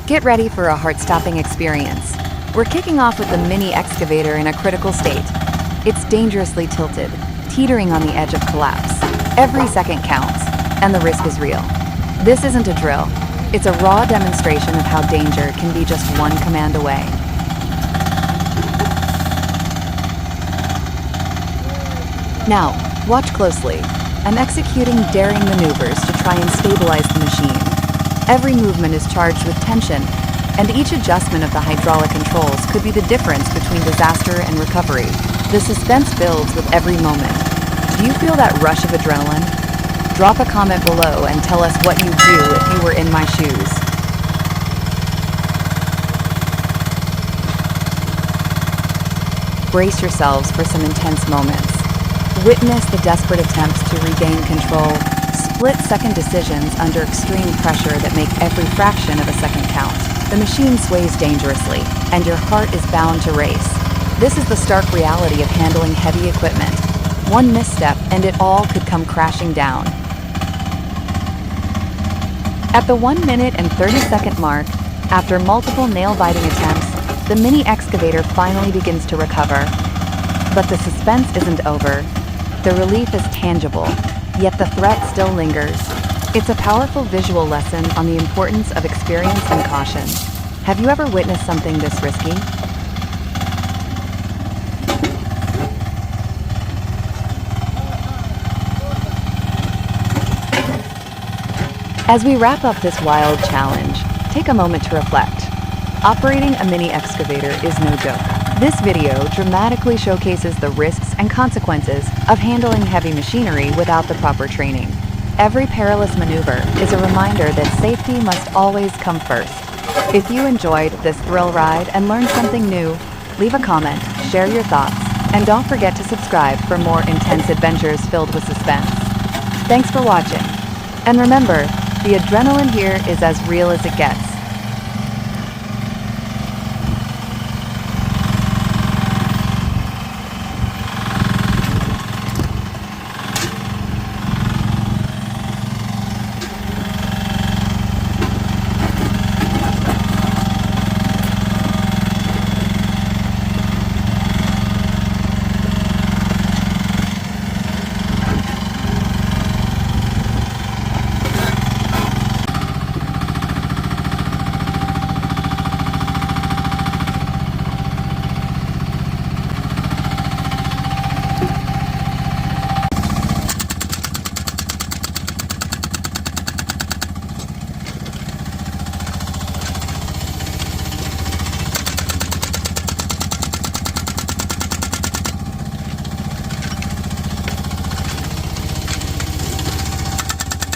Get ready for a heart-stopping experience. We're kicking off with the mini excavator in a critical state. It's dangerously tilted, teetering on the edge of collapse. Every second counts, and the risk is real. This isn't a drill. It's a raw demonstration of how danger can be just one command away. Now, watch closely. I'm executing daring maneuvers to try and stabilize the machine. Every movement is charged with tension, and each adjustment of the hydraulic controls could be the difference between disaster and recovery. The suspense builds with every moment. Do you feel that rush of adrenaline? Drop a comment below and tell us what you'd do if you were in my shoes. Brace yourselves for some intense moments. Witness the desperate attempts to regain control, split-second decisions under extreme pressure that make every fraction of a second count. The machine sways dangerously, and your heart is bound to race. This is the stark reality of handling heavy equipment. One misstep, and it all could come crashing down. At the 1 minute and 30-second mark, after multiple nail-biting attempts, the mini excavator finally begins to recover. But the suspense isn't over. The relief is tangible, yet the threat still lingers. It's a powerful visual lesson on the importance of experience and caution. Have you ever witnessed something this risky? As we wrap up this wild challenge, take a moment to reflect. Operating a mini excavator is no joke. This video dramatically showcases the risks and consequences of handling heavy machinery without the proper training. Every perilous maneuver is a reminder that safety must always come first. If you enjoyed this thrill ride and learned something new, leave a comment, share your thoughts, and don't forget to subscribe for more intense adventures filled with suspense. Thanks for watching. And remember, the adrenaline here is as real as it gets.